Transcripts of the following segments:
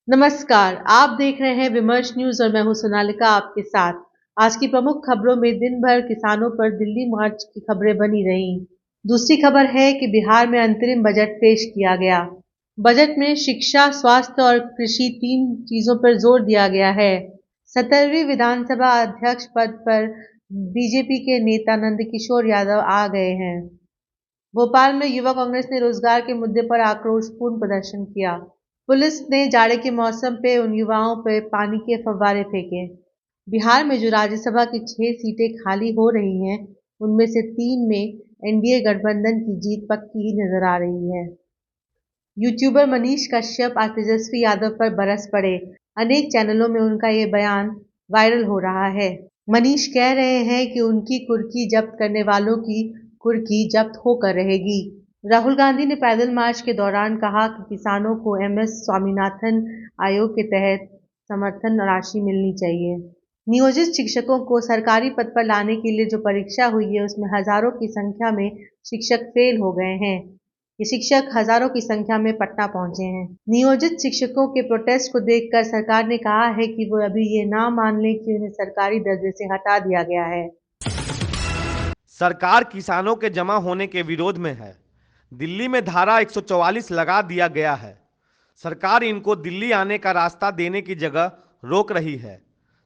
नमस्कार, आप देख रहे हैं विमर्श न्यूज और मैं हूं सोनालिका आपके साथ। आज की प्रमुख खबरों में दिन भर किसानों पर दिल्ली मार्च की खबरें बनी रहीं। दूसरी खबर है कि बिहार में अंतरिम बजट पेश किया गया। बजट में शिक्षा, स्वास्थ्य और कृषि तीन चीजों पर जोर दिया गया है। 17वीं विधानसभा अध्यक्ष पद पर बीजेपी के नेता नंदकिशोर यादव आ गए हैं। भोपाल में युवा कांग्रेस ने रोजगार के मुद्दे पर आक्रोशपूर्ण प्रदर्शन किया। पुलिस ने जाड़े के मौसम पे उन युवाओं पर पानी के फव्वारे फेंके। बिहार में जो राज्यसभा की 6 सीटें खाली हो रही हैं, उनमें से 3 में एनडीए गठबंधन की जीत पक्की ही नजर आ रही है। यूट्यूबर मनीष कश्यप आज तेजस्वी यादव पर बरस पड़े। अनेक चैनलों में उनका ये बयान वायरल हो रहा है। मनीष कह रहे हैं कि उनकी कुर्की जब्त करने वालों की कुर्की जब्त होकर रहेगी। राहुल गांधी ने पैदल मार्च के दौरान कहा कि किसानों को एमएस स्वामीनाथन आयोग के तहत समर्थन राशि मिलनी चाहिए। नियोजित शिक्षकों को सरकारी पद पर लाने के लिए जो परीक्षा हुई है, उसमें हजारों की संख्या में शिक्षक फेल हो गए हैं। ये शिक्षक हजारों की संख्या में पटना पहुंचे हैं। नियोजित शिक्षकों के प्रोटेस्ट को देखकर सरकार ने कहा है कि वो अभी ये ना मान लें कि उन्हें सरकारी दर्जे से हटा दिया गया है। सरकार किसानों के जमा होने के विरोध में है। दिल्ली में धारा 144 लगा दिया गया है। सरकार इनको दिल्ली आने का रास्ता देने की जगह रोक रही है।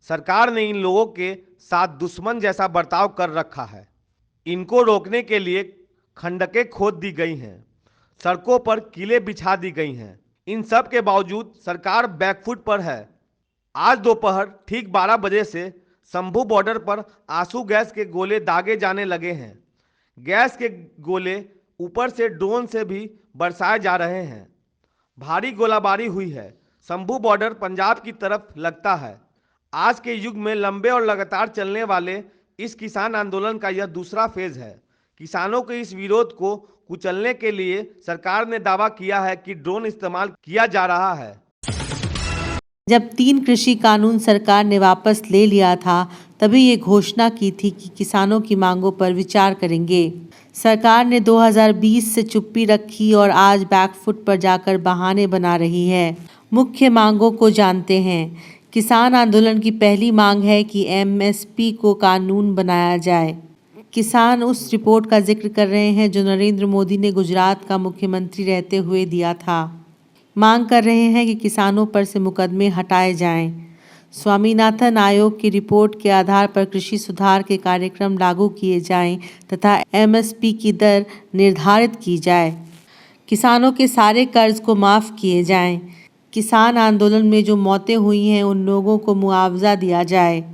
सरकार ने इन लोगों के साथ दुश्मन जैसा बर्ताव कर रखा है। इनको रोकने के लिए खंडकें खोद दी गई हैं, सड़कों पर कीलें बिछा दी गई हैं। इन सब के बावजूद सरकार बैकफुट पर है। आज दोपहर ठीक 12 बजे से शंभू बॉर्डर पर आंसू गैस के गोले दागे जाने लगे हैं। गैस के गोले ऊपर से ड्रोन से भी बरसाए जा रहे हैं। भारी गोलाबारी हुई है। शंभू बॉर्डर पंजाब की तरफ लगता है। आज के युग में लंबे और लगातार चलने वाले इस किसान आंदोलन का यह दूसरा फेज है। किसानों के इस विरोध को कुचलने के लिए सरकार ने दावा किया है कि ड्रोन इस्तेमाल किया जा रहा है। जब 3 कृषि कानून सरकार ने वापस ले लिया था, तभी ये घोषणा की थी कि किसानों की मांगों पर विचार करेंगे। सरकार ने 2020 से चुप्पी रखी और आज बैकफुट पर जाकर बहाने बना रही है। मुख्य मांगों को जानते हैं। किसान आंदोलन की पहली मांग है कि एमएसपी को कानून बनाया जाए। किसान उस रिपोर्ट का जिक्र कर रहे हैं जो नरेंद्र मोदी ने गुजरात का मुख्यमंत्री रहते हुए दिया था। मांग कर रहे हैं कि किसानों पर से मुकदमे हटाए जाएं। स्वामीनाथन आयोग की रिपोर्ट के आधार पर कृषि सुधार के कार्यक्रम लागू किए जाएं तथा एमएसपी की दर निर्धारित की जाए। किसानों के सारे कर्ज को माफ़ किए जाएं। किसान आंदोलन में जो मौतें हुई हैं, उन लोगों को मुआवजा दिया जाए।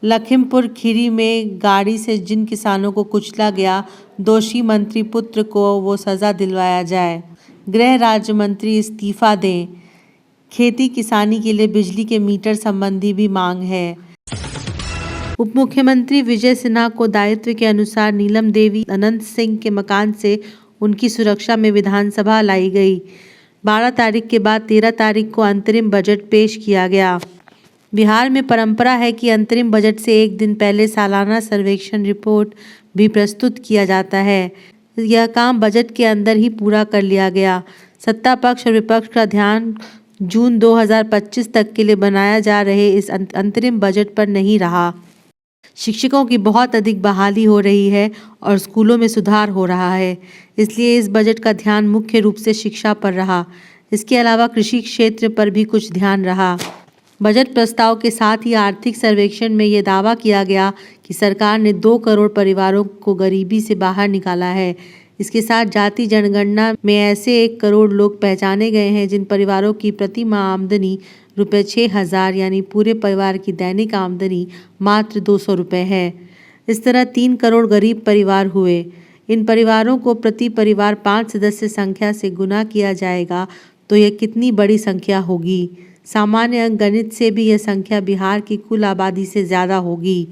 लखीमपुर खीरी में गाड़ी से जिन किसानों को कुचला गया, दोषी मंत्री पुत्र को वो सज़ा दिलवाया जाए। गृह राज्य मंत्री इस्तीफा दें। खेती किसानी के लिए बिजली के मीटर संबंधी भी मांग है। उप मुख्यमंत्री विजय सिन्हा को दायित्व के अनुसार नीलम देवी अनंत सिंह के मकान से उनकी सुरक्षा में विधानसभा लाई गई। 12 तारीख के बाद 13 तारीख को अंतरिम बजट पेश किया गया। बिहार में परंपरा है कि अंतरिम बजट से एक दिन पहले सालाना सर्वेक्षण रिपोर्ट भी प्रस्तुत किया जाता है। यह काम बजट के अंदर ही पूरा कर लिया गया। सत्ता पक्ष और विपक्ष का ध्यान जून 2025 तक के लिए बनाया जा रहे इस अंतरिम बजट पर नहीं रहा। शिक्षकों की बहुत अधिक बहाली हो रही है और स्कूलों में सुधार हो रहा है, इसलिए इस बजट का ध्यान मुख्य रूप से शिक्षा पर रहा। इसके अलावा कृषि क्षेत्र पर भी कुछ ध्यान रहा। बजट प्रस्ताव के साथ ही आर्थिक सर्वेक्षण में ये दावा किया गया कि सरकार ने 2 करोड़ परिवारों को गरीबी से बाहर निकाला है। इसके साथ जाति जनगणना में ऐसे 1 करोड़ लोग पहचाने गए हैं जिन परिवारों की प्रति माह आमदनी रुपये 6,000 यानी पूरे परिवार की दैनिक आमदनी मात्र 200 रुपये है। इस तरह 3 करोड़ गरीब परिवार हुए। इन परिवारों को प्रति परिवार 5 सदस्य संख्या से गुना किया जाएगा तो यह कितनी बड़ी संख्या होगी। सामान्य अंकगणित से भी यह संख्या बिहार की कुल आबादी से ज़्यादा होगी।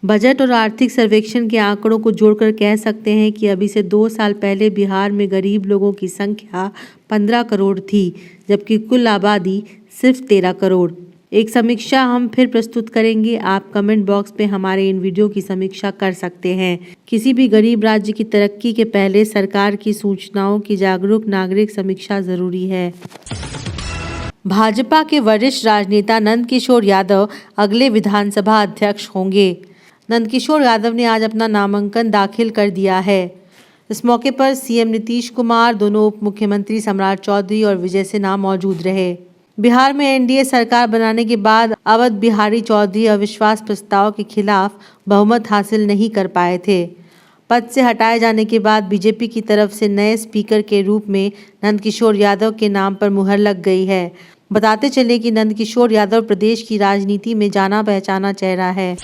बजट और आर्थिक सर्वेक्षण के आंकड़ों को जोड़कर कह सकते हैं कि अभी से 2 साल पहले बिहार में गरीब लोगों की संख्या 15 करोड़ थी, जबकि कुल आबादी सिर्फ 13 करोड़। एक समीक्षा हम फिर प्रस्तुत करेंगे। आप कमेंट बॉक्स में हमारे इन वीडियो की समीक्षा कर सकते हैं। किसी भी गरीब राज्य की तरक्की के पहले सरकार की सूचनाओं की जागरूक नागरिक समीक्षा जरूरी है। भाजपा के वरिष्ठ राजनेता नंदकिशोर यादव अगले विधानसभा अध्यक्ष होंगे। नंदकिशोर यादव ने आज अपना नामांकन दाखिल कर दिया है। इस मौके पर सीएम नीतीश कुमार, दोनों उप मुख्यमंत्री सम्राट चौधरी और विजय सिन्हा मौजूद रहे। बिहार में एनडीए सरकार बनाने के बाद अवध बिहारी चौधरी अविश्वास प्रस्ताव के खिलाफ बहुमत हासिल नहीं कर पाए थे। पद से हटाए जाने के बाद बीजेपी की तरफ से नए स्पीकर के रूप में नंदकिशोर यादव के नाम पर मुहर लग गई है। बताते चले कि नंदकिशोर यादव प्रदेश की राजनीति में जाना पहचाना चेहरा है।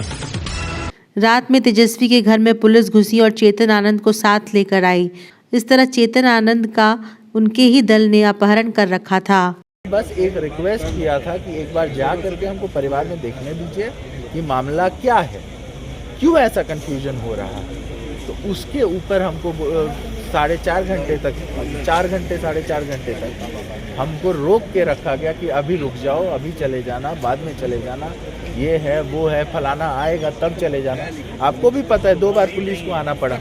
रात में तेजस्वी के घर में पुलिस घुसी और चेतन आनंद को साथ लेकर आई। इस तरह चेतन आनंद का उनके ही दल ने अपहरण कर रखा था। बस एक रिक्वेस्ट किया था कि एक बार जा करके हमको परिवार में देखने दीजिए कि मामला क्या है, क्यों ऐसा कंफ्यूजन हो रहा है। तो उसके ऊपर हमको 4.5 घंटे तक, 4 घंटे 4.5 घंटे तक हमको रोक के रखा गया कि अभी रुक जाओ, अभी चले जाना, बाद में चले जाना, ये है वो है, फलाना आएगा तब चले जाना। आपको भी पता है 2 बार पुलिस को आना पड़ा।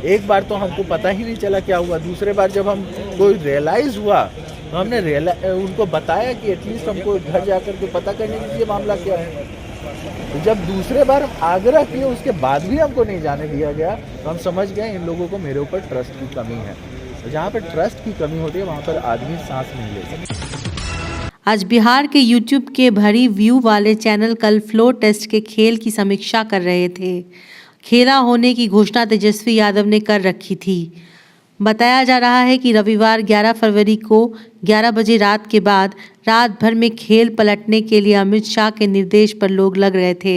एक बार तो हमको पता ही नहीं चला क्या हुआ। दूसरे बार जब हमको रियलाइज़ हुआ तो हमने उनको बताया कि एटलीस्ट हमको घर जा कर के पता करने के लिए मामला क्या है। तो जब दूसरे बार हम आग्रह किए उसके बाद भी हमको नहीं जाने दिया गया, तो हम समझ गए इन लोगों को मेरे ऊपर ट्रस्ट की कमी है। तो जहाँ पर ट्रस्ट की कमी होती है वहाँ पर आदमी सांस नहीं ले सकता। आज बिहार के यूट्यूब के भरी व्यू वाले चैनल कल फ्लोर टेस्ट के खेल की समीक्षा कर रहे थे। खेला होने की घोषणा तेजस्वी यादव ने कर रखी थी। बताया जा रहा है कि रविवार 11 फरवरी को 11 बजे रात के बाद रात भर में खेल पलटने के लिए अमित शाह के निर्देश पर लोग लग रहे थे।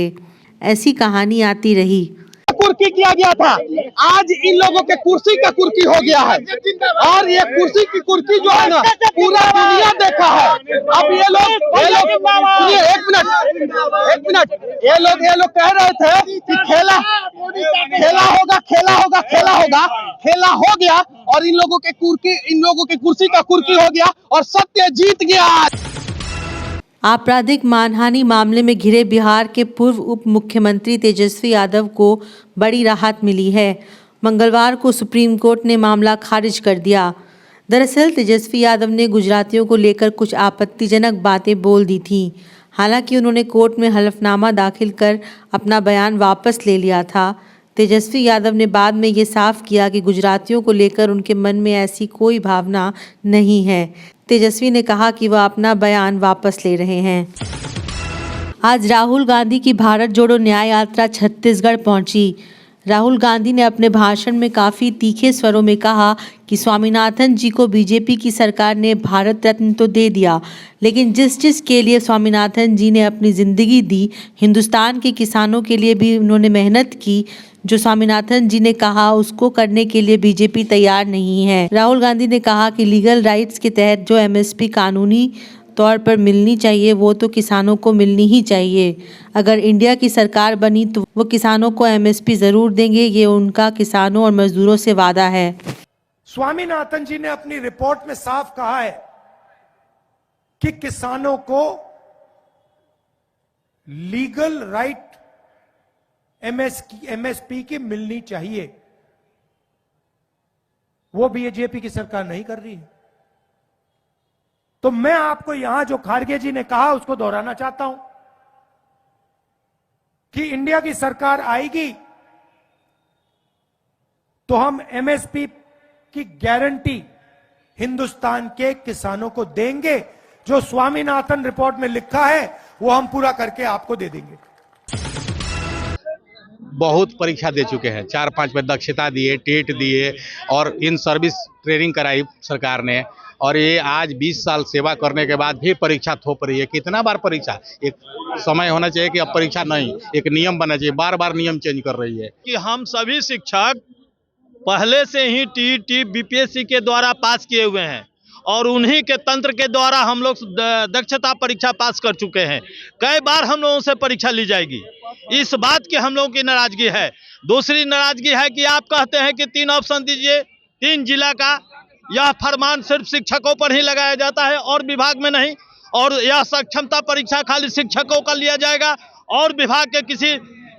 ऐसी कहानी आती रही। कुर्की किया गया था, आज इन लोगों के कुर्सी का कुर्की हो गया है। और ये कुर्सी की कुर्की जो है ना पूरा दुनिया देखा है। अब ये लोग सुनिए, एक मिनट, ये लोग कह रहे थे कि खेला होगा, खेला हो गया और इन लोगों के कुर्सी का कुर्की हो गया और सत्य जीत गया। आपराधिक मानहानि मामले में घिरे बिहार के पूर्व उप मुख्यमंत्री तेजस्वी यादव को बड़ी राहत मिली है। मंगलवार को सुप्रीम कोर्ट ने मामला खारिज कर दिया। दरअसल तेजस्वी यादव ने गुजरातियों को लेकर कुछ आपत्तिजनक बातें बोल दी थीं। हालांकि उन्होंने कोर्ट में हलफनामा दाखिल कर अपना बयान वापस ले लिया था। तेजस्वी यादव ने बाद में ये साफ किया कि गुजरातियों को लेकर उनके मन में ऐसी कोई भावना नहीं है। तेजस्वी ने कहा कि वह अपना बयान वापस ले रहे हैं। आज राहुल गांधी की भारत जोड़ो न्याय यात्रा छत्तीसगढ़ पहुंची। राहुल गांधी ने अपने भाषण में काफ़ी तीखे स्वरों में कहा कि स्वामीनाथन जी को बीजेपी की सरकार ने भारत रत्न तो दे दिया, लेकिन जिस के लिए स्वामीनाथन जी ने अपनी ज़िंदगी दी, हिंदुस्तान के किसानों के लिए भी उन्होंने मेहनत की। जो स्वामीनाथन जी ने कहा उसको करने के लिए बीजेपी तैयार नहीं है। राहुल गांधी ने कहा कि लीगल राइट्स के तहत जो एमएसपी कानूनी तौर पर मिलनी चाहिए वो तो किसानों को मिलनी ही चाहिए। अगर इंडिया की सरकार बनी तो वो किसानों को एमएसपी जरूर देंगे, ये उनका किसानों और मजदूरों से वादा है। स्वामीनाथन जी ने अपनी रिपोर्ट में साफ कहा है कि किसानों को लीगल राइट एमएसपी की मिलनी चाहिए। वो बीजेपी की सरकार नहीं कर रही है। तो मैं आपको यहां जो खारगे जी ने कहा उसको दोहराना चाहता हूं कि इंडिया की सरकार आएगी तो हम एमएसपी की गारंटी हिंदुस्तान के किसानों को देंगे। जो स्वामीनाथन रिपोर्ट में लिखा है वो हम पूरा करके आपको दे देंगे। बहुत परीक्षा दे चुके हैं, 4-5 में दक्षता दिए, टेट दिए और इन सर्विस ट्रेनिंग कराई सरकार ने। और ये आज 20 साल सेवा करने के बाद भी परीक्षा थोप रही है। कितना बार परीक्षा? एक समय होना चाहिए कि अब परीक्षा नहीं, एक नियम बनना चाहिए। बार बार नियम चेंज कर रही है कि हम सभी शिक्षक पहले से ही टीईटी बीपीएससी के द्वारा पास किए हुए हैं और उन्हीं के तंत्र के द्वारा हम लोग दक्षता परीक्षा पास कर चुके हैं। कई बार हम लोगों से परीक्षा ली जाएगी, इस बात की हम लोगों की नाराजगी है। दूसरी नाराजगी है कि आप कहते हैं कि 3 ऑप्शन दीजिए, 3 जिला का यह फरमान सिर्फ शिक्षकों पर ही लगाया जाता है और विभाग में नहीं। और यह सक्षमता परीक्षा खाली शिक्षकों का लिया जाएगा और विभाग के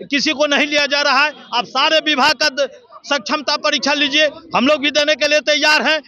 किसी को नहीं लिया जा रहा है। अब सारे विभाग का सक्षमता परीक्षा लीजिए, हम लोग भी देने के लिए तैयार हैं।